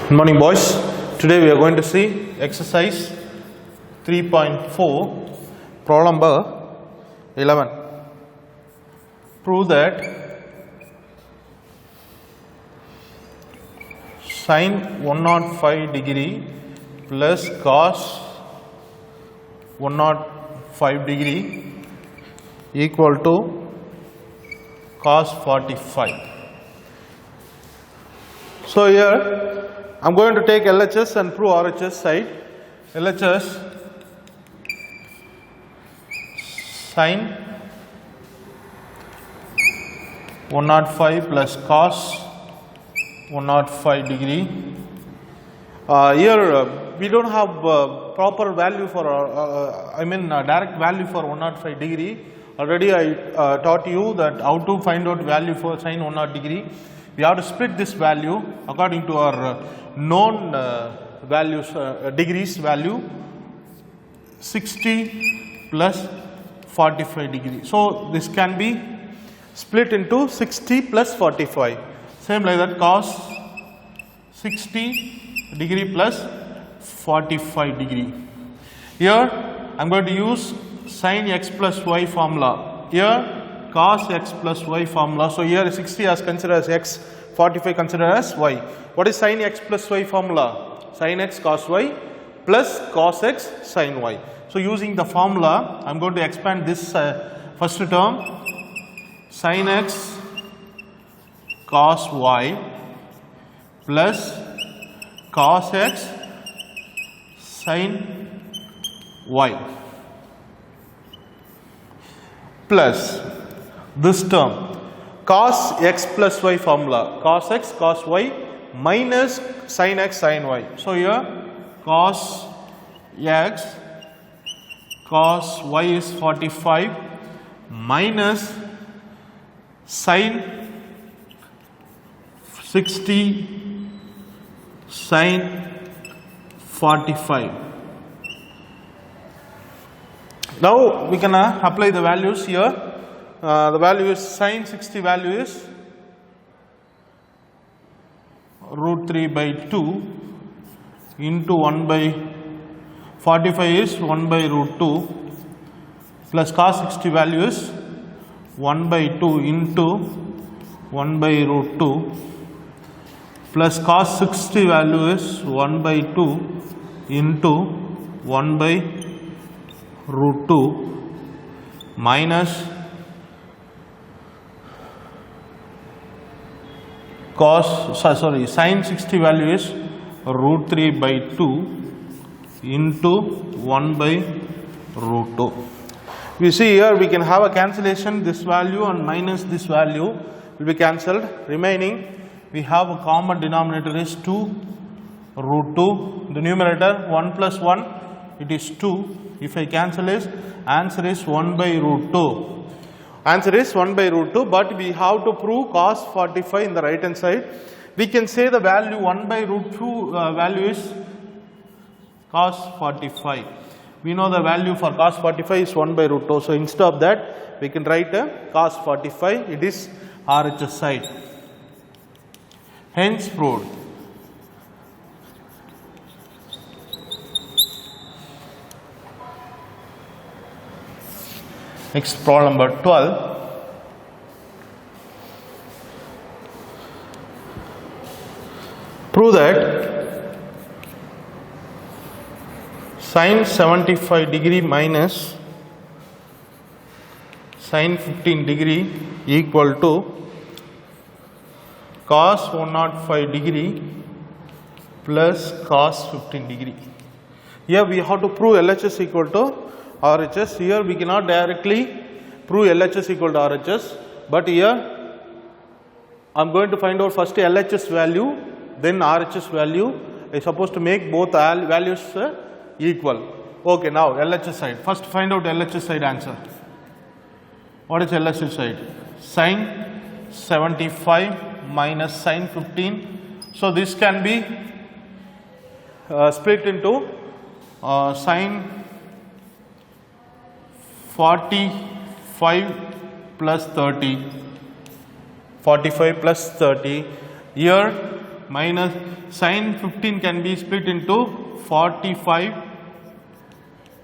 Good morning, boys. Today we are going to see exercise 3.4, problem number 11. Prove that sin 105 degree plus cos 105 degree equal to cos 45. So here I am going to take LHS and prove RHS side. LHS sin 105 plus cos 105 degree. Here we don't have proper value for direct value for 105 degree. Already I taught you that how to find out value for sin 100 degree. We have to split this value according to our known values, degrees value 60 plus 45 degree. So this can be split into 60 plus 45. Same like that, cos 60 degree plus 45 degree. Here I am going to use sin x plus y formula. Here cos x plus y formula. So here 60 as considered as x, 45 considered as y. What is sin x plus y formula? Sin x cos y plus cos x sin y. So using the formula, I am going to expand this first term, sin x cos y plus cos x sin y plus this term cos x plus y formula, cos x cos y minus sin x sin y. So here cos x cos y is 45 minus sin 60 sin 45. Now we can apply the values here. The value is sin 60 value is root 3 by 2 into 1 by 45 is 1 by root 2 plus cos 60 value is 1 by 2 into 1 by root 2 plus cos 60 value is 1 by 2 into 1 by root 2 minus sin 60 value is root 3 by 2 into 1 by root 2. We see here we can have a cancellation, this value and minus this value will be cancelled. Remaining we have a common denominator is 2 root 2. The numerator 1 plus 1 it is 2. If I cancel this, answer is 1 by root 2. Answer is 1 by root 2, but we have to prove cos 45 in the right hand side. We can say the value 1 by root 2 value is cos 45. We know the value for cos 45 is 1 by root 2. So instead of that, we can write cos 45. It is RHS side. Hence proved. Next, problem number 12. Prove that sin 75 degree minus sin 15 degree equal to cos 105 degree plus cos 15 degree. Here we have to prove LHS equal to RHS. Here we cannot directly prove LHS equal to RHS, but here I am going to find out first LHS value, then RHS value. I am supposed to make both values equal. Okay, now LHS side. First find out LHS side answer. What is LHS side? Sin 75 minus sin 15. So this can be split into sin 45 plus 30, 45 plus 30. Here minus sin 15 can be split into 45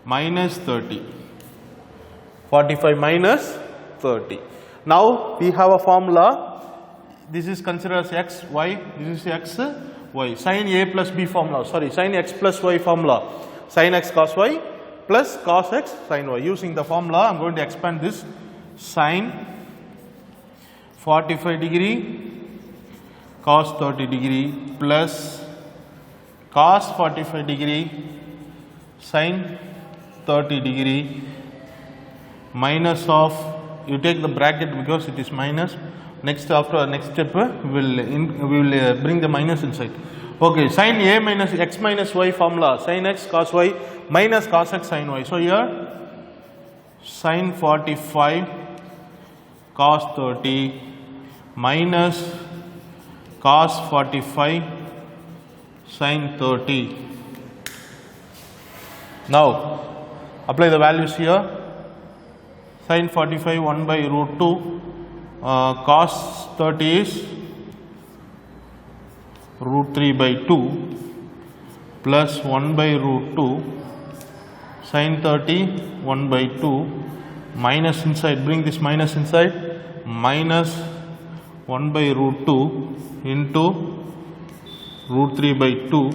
minus 30. 45 minus 30. Now we have a formula. This is considered as x, y. This is x, y. Sin a plus b formula. Sorry, sin x plus y formula. Sin x cos y plus cos x sin y. Using the formula, I am going to expand this. Sin 45 degree cos 30 degree plus cos 45 degree sin 30 degree minus of, you take the bracket because it is minus. Next, after next step, we will bring the minus inside. Okay, sin a minus x minus y formula, sin x cos y minus cos x sin y. So here sin 45 cos 30 minus cos 45 sin 30. Now apply the values here. Sin 45 1 by root 2, cos 30 is root 3 by 2 plus 1 by root 2, sin 30 1 by 2 minus inside, bring this minus inside, minus 1 by root 2 into root 3 by 2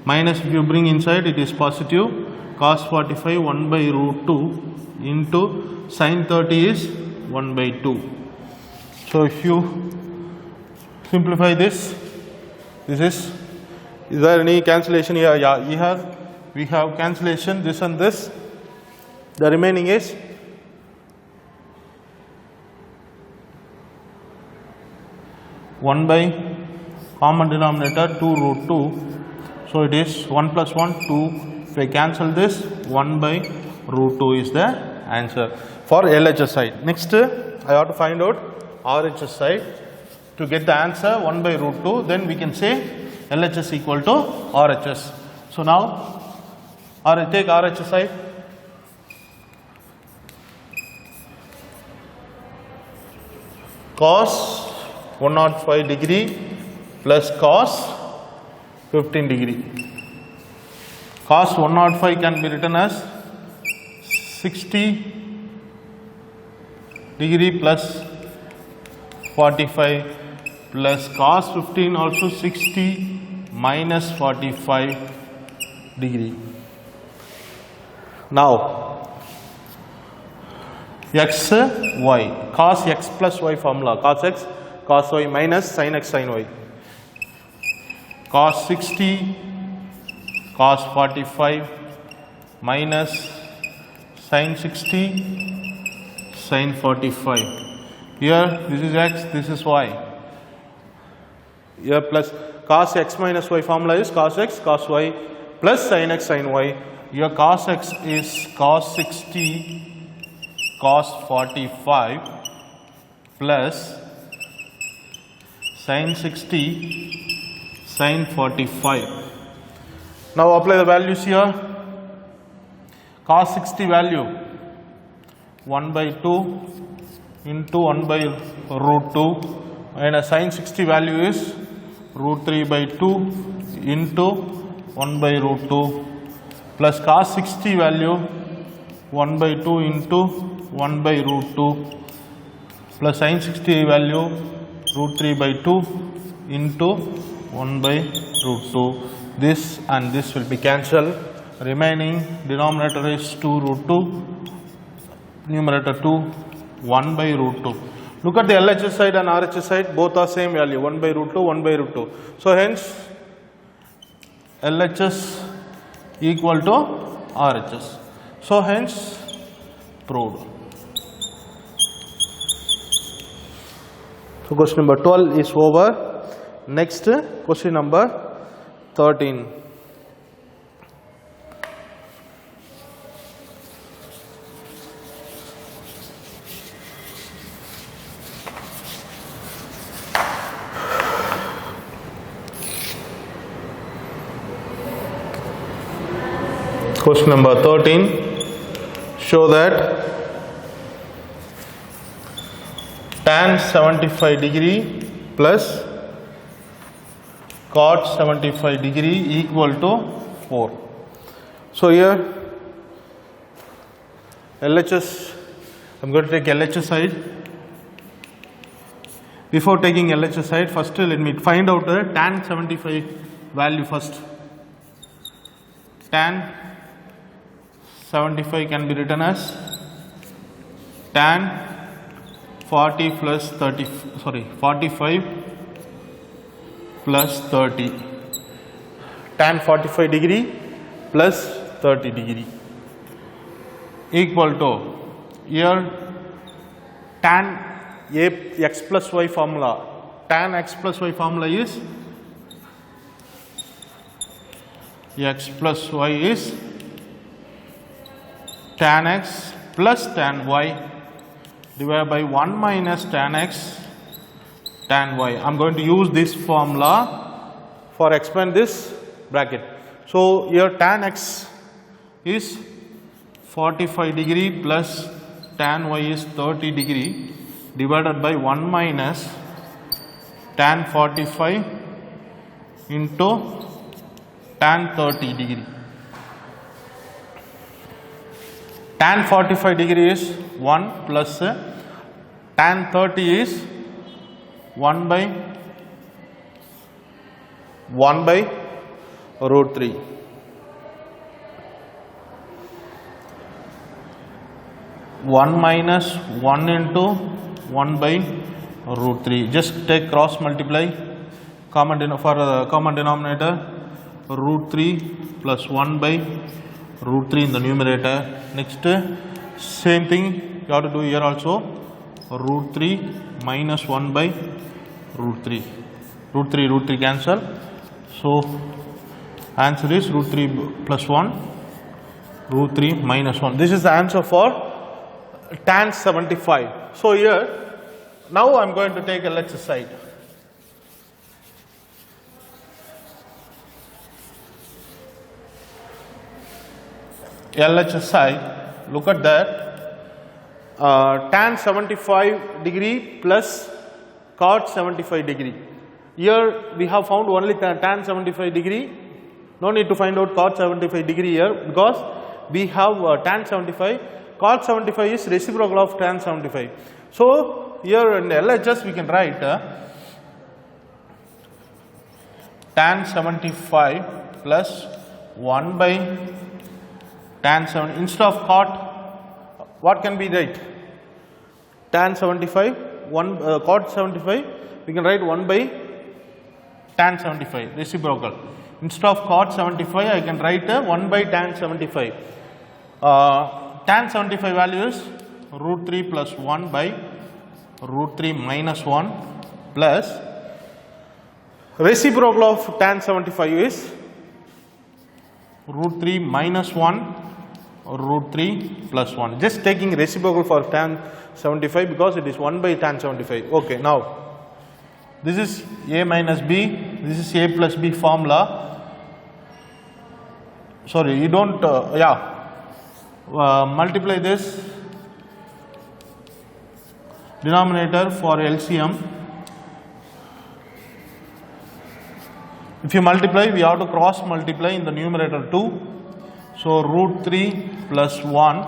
minus, if you bring inside it is positive, cos 45 1 by root 2 into sin 30 is 1 by 2. So if you simplify this, is there any cancellation here? Yeah, here we have cancellation, this and this. The remaining is one by common denominator 2 root 2. So it is 1 plus 1 2. If I cancel this, 1 by root 2 is the answer for LHS side. Next, I have to find out RHS side. To get the answer 1 by root 2, then we can say LHS equal to RHS. So now take RHS side. Cos 105 degree plus cos 15 degree. Cos 105 can be written as 60 degree plus 45 plus cos 15 also 60 minus 45 degree. Now x y, cos x plus y formula, cos x cos y minus sin x sin y, cos 60 cos 45 minus sin 60 sin 45. Here this is x, this is y. Here plus cos x minus y formula is cos x cos y plus sin x sin y. Here cos x is cos 60 cos 45 plus sin 60 sin 45. Now apply the values here. Cos 60 value 1 by 2 into 1 by root 2, and a sin 60 value is root 3 by 2 into 1 by root 2 plus cos 60 value 1 by 2 into 1 by root 2 plus sin 60 value root 3 by 2 into 1 by root 2. This and this will be cancelled. Remaining denominator is 2 root 2, numerator 2, 1 by root 2. Look at the LHS side and RHS side, both are same value, 1 by root 2, 1 by root 2. So hence LHS equal to RHS. So hence proved. So question number 12 is over. Next question number 13. Question number 13, show that tan 75 degree plus cot 75 degree equal to 4. So here LHS, I am going to take LHS side. Before taking LHS side, first let me find out the tan 75 value first. Tan 75 can be written as tan 40 plus 30, sorry, 45 plus 30. Tan 45 degree plus 30 degree equal to, here tan x plus y formula, tan x plus y formula is x plus y is tan x plus tan y divided by 1 minus tan x tan y. I am going to use this formula for expand this bracket. So here tan x is 45 degree plus tan y is 30 degree divided by 1 minus tan 45 into tan 30 degree. Tan 45 degree is 1 plus tan 30 is 1 by root 3. One minus 1 into 1 by root 3. Just take cross multiply, common denominator, root 3 plus 1 by root 3 in the numerator. Next, same thing you have to do here also, root 3 minus 1 by root 3. Root 3 cancel. So answer is root 3 plus 1, root 3 minus 1. This is the answer for tan 75. So here, now I am going to take LHS side. LHS side, look at that, tan 75 degree plus cot 75 degree. Here we have found only tan 75 degree, no need to find out cot 75 degree here because we have tan 75, cot 75 is reciprocal of tan 75. So here in LHS we can write tan 75 plus 1 by tan 70, instead of cot, what can be right? Tan 75, cot 75, we can write 1 by tan 75, reciprocal. Instead of cot 75, I can write 1 by tan 75. Tan 75 value is root 3 plus 1 by root 3 minus 1 plus reciprocal of tan 75 is root 3 minus 1 root 3 plus 1. Just taking reciprocal for tan 75 because it is 1 by tan 75. Okay, now this is a minus b, this is a plus b formula. Sorry, you don't, multiply this denominator for LCM. If you multiply, we have to cross multiply in the numerator 2. So root 3 plus 1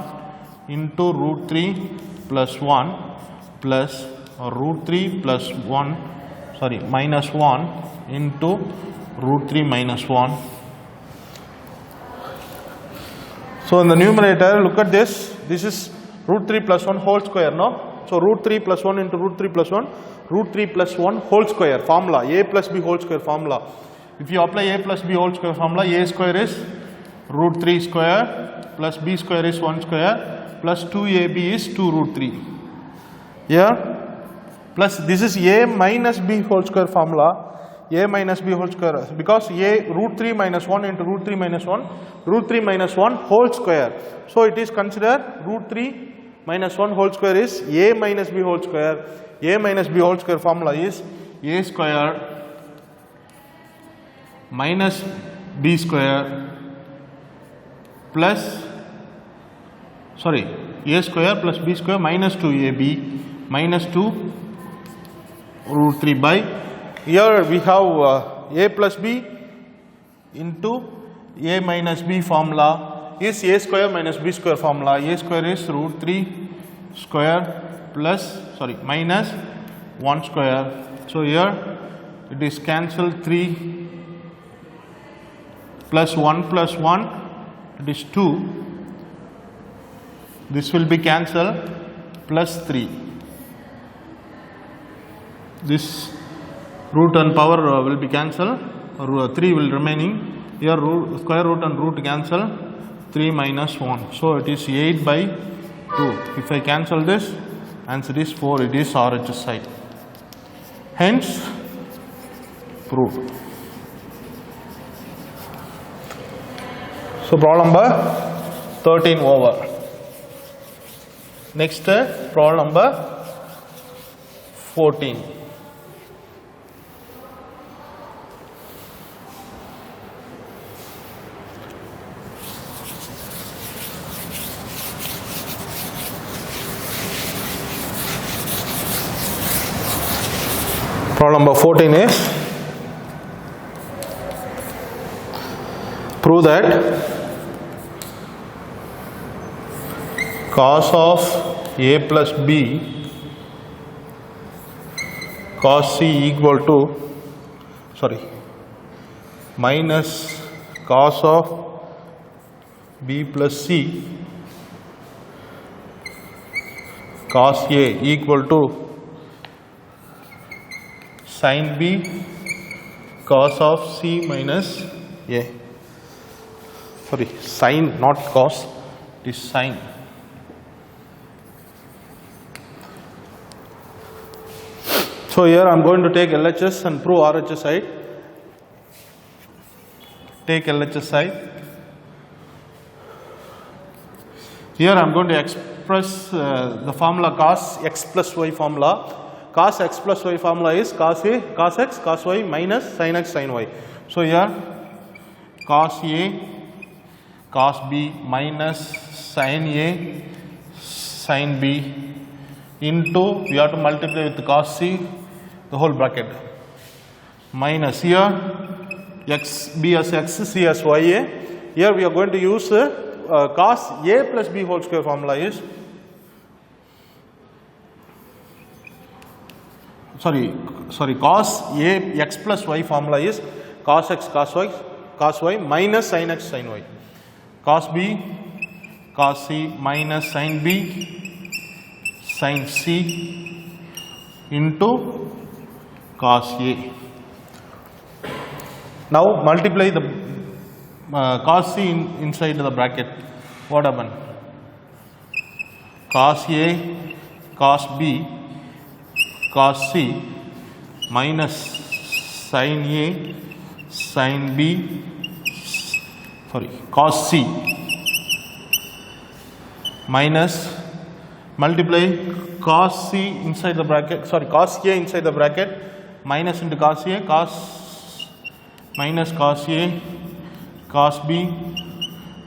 into root 3 plus 1 plus root 3 plus 1, sorry, minus 1 into root 3 minus 1. So in the numerator, look at this, this is root 3 plus 1 whole square, no? So root 3 plus 1 into root 3 plus 1, root 3 plus 1 whole square formula, a plus b whole square formula. If you apply a plus b whole square formula, a square is root 3 square plus b square is 1 square plus 2ab is 2 root 3. Here plus this is a minus b whole square formula, a minus b whole square, because a root 3 minus 1 into root 3 minus 1, root 3 minus 1 whole square. So it is considered root 3 minus 1 whole square is a minus b whole square. A minus b whole square formula is a square minus b square plus, sorry, a square plus b square minus 2ab minus 2 root 3 by, here we have A plus B into A minus B formula is A square minus B square formula. A square is root 3 square minus 1 square. So here it is cancelled 3 plus 1 it is 2. This will be cancelled plus 3. This root and power will be cancelled, 3 will remaining. Here square root and root cancel, 3 minus 1. So it is 8 by 2. If I cancel this, answer is 4. It is RHS side. Hence, proved. So problem number 13 over. Next problem number 14. Problem number 14 is prove that cos of A plus B cos C equal to minus cos of B plus C cos A equal to sin B cos of C minus A. Sin, not cos, it is sin. So here I am going to take LHS and prove RHS side. Take LHS side. Here I am going to express the formula cos x plus y formula. Cos x plus y formula is cos A, cos x, cos y minus sin x, sin y. So here cos A, cos B minus sin A, sin B into, we have to multiply with cos C, the whole bracket, minus here x, B as x, C as y A. Here we are going to use cos A plus B whole square formula is, cos A x plus y formula is cos x, cos y minus sin x, sin y. Cos B, cos C minus sin B, sin C into cos A. Now multiply the cos C inside the bracket. What happened? Cos A, cos B, cos C minus sin A, sin B, cos C minus multiply cos C inside the bracket, cos A inside the bracket, minus into cos A, cos minus cos A, cos B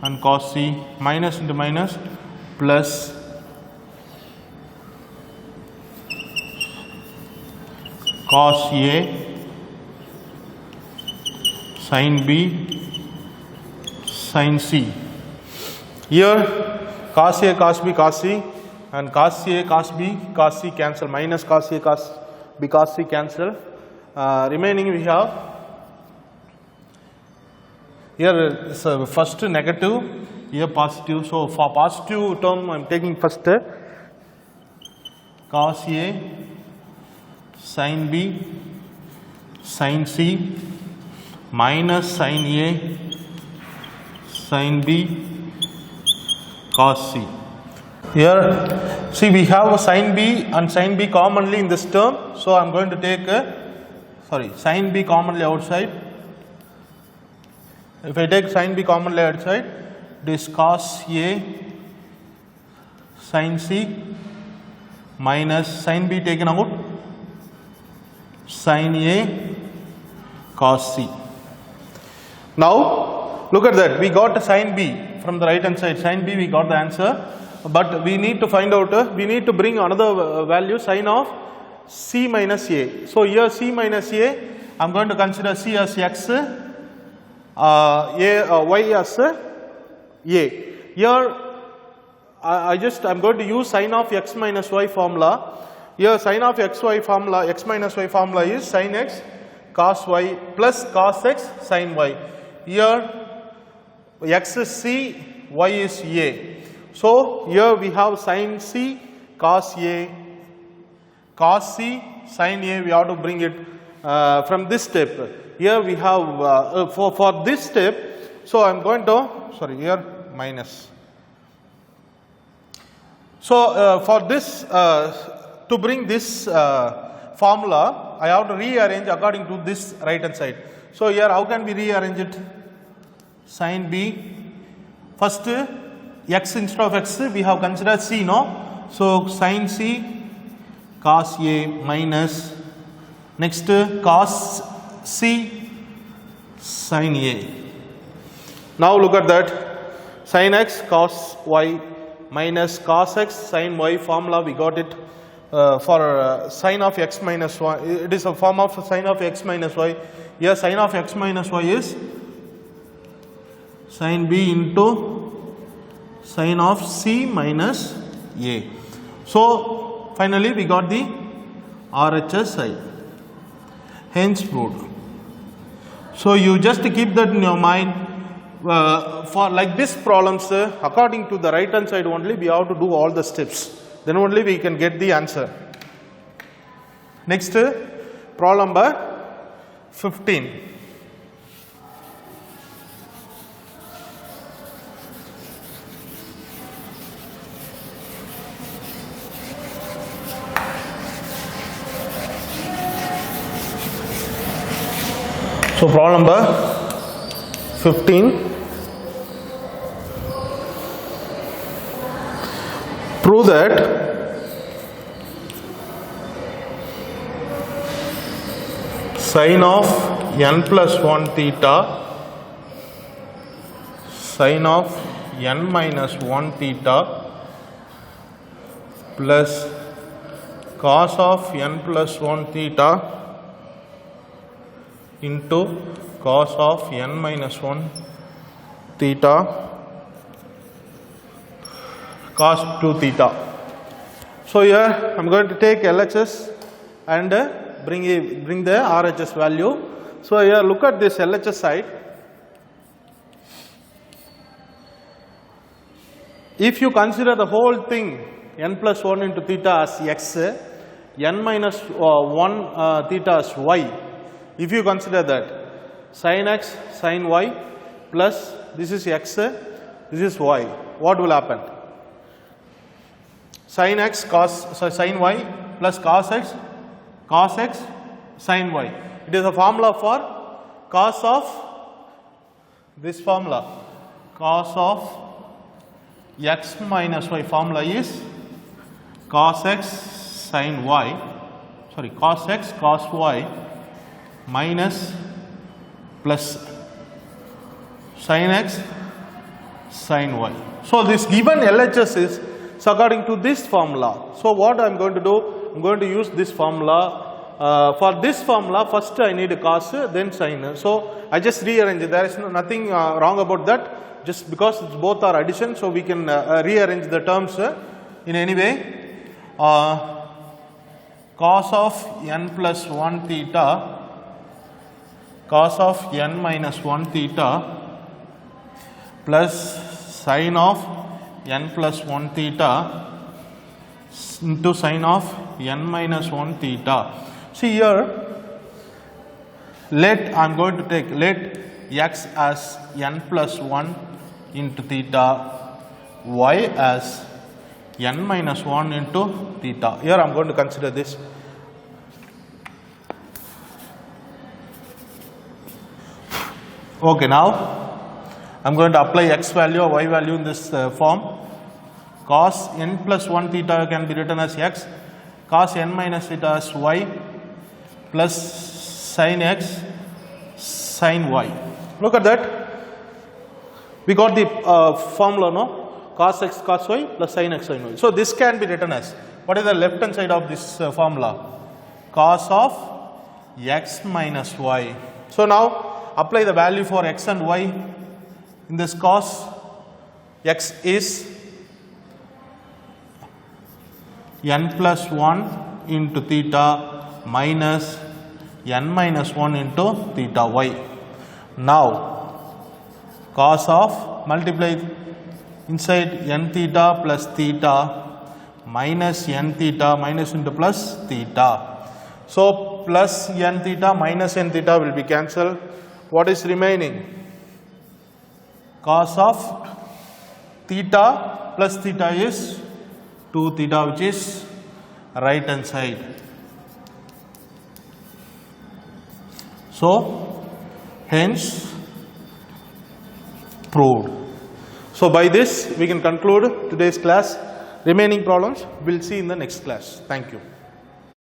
and cos C, minus into minus plus cos A, sin B, sin C. Here cos A, cos B, cos C and cos A, cos B, cos C cancel, minus cos A, cos B, cos C cancel. Remaining we have here first negative, here positive. So for positive term I am taking first cos A, sin B, sin C minus sin A, sin B, cos C. Here see we have sin B and sin B commonly in this term. So I am going to take sin B commonly outside. If I take sin B commonly outside, it is cos A sin C minus sin B taken out, sin A cos C. Now look at that, we got a sin B from the right hand side, sin B we got the answer, but we need to find out, we need to bring another value, sin of C minus A. So here C minus A I'm going to consider C as X, Y as A. Here, I'm going to use sin of X minus Y formula. Here, sin of X minus Y formula is sin X cos Y plus cos X sin Y. Here, X is C, Y is A. So, here we have sin C cos A, cos C sin A, we have to bring it from this step. Here we have for this step, so I am going to, here minus. So, for this to bring this formula, I have to rearrange according to this right hand side. So, here how can we rearrange it? Sin B, first X instead of X we have considered C, no? So, sin C cos A minus, next cos C sin A. Now look at that, sin X cos Y minus cos X sin Y formula, we got it for sin of X minus Y, it is a form of sin of X minus Y. Here sin of X minus Y is sin B into sin of C minus A. So, finally we got the RHS side, hence proved. So, you just keep that in your mind. For like this problems, according to the right hand side only we have to do all the steps, then only we can get the answer. Next, problem number 15. So, problem number 15, prove that sin of n plus 1 theta, sin of n minus 1 theta plus cos of n plus 1 theta into cos of n minus 1 theta cos 2 theta. So, here I am going to take LHS and bring the RHS value. So, here look at this LHS side. If you consider the whole thing n plus 1 into theta as X, n minus 1 theta as Y. If you consider that sin X sin Y plus this is X, this is Y, what will happen? Sin X sin Y plus cos X sin Y. It is a formula for cos of this formula, cos of X minus Y formula is cos X sin Y, cos X cos Y minus plus sin X sin Y. So, this given LHS is according to this formula. So, what I am going to do? I am going to use this formula. For this formula, first I need a cos, then sin. So, I just rearrange it. There is nothing wrong about that, just because both are addition. So, we can rearrange the terms in any way. Cos of n plus 1 theta, cos of n minus 1 theta plus sin of n plus 1 theta into sin of n minus 1 theta. See here, let I am going to take let x as n plus 1 into theta, y as n minus 1 into theta. Here I am going to consider this. Okay, now I am going to apply x value or y value in this form. Cos n plus 1 theta can be written as x, cos n minus theta as y, plus sin x sin y. Look at that. We got the formula, no? Cos x cos y plus sin x sin y. So, this can be written as, what is the left hand side of this formula? Cos of x minus y. So now apply the value for x and y. In this cos, x is n plus 1 into theta minus n minus 1 into theta y. Now cos of, multiply inside n theta plus theta minus n theta minus into plus theta. So plus n theta minus n theta will be cancelled. What is remaining? Cos of theta plus theta is 2 theta, which is right hand side. So hence proved. So by this we can conclude today's class. Remaining problems we'll see in the next class. Thank you.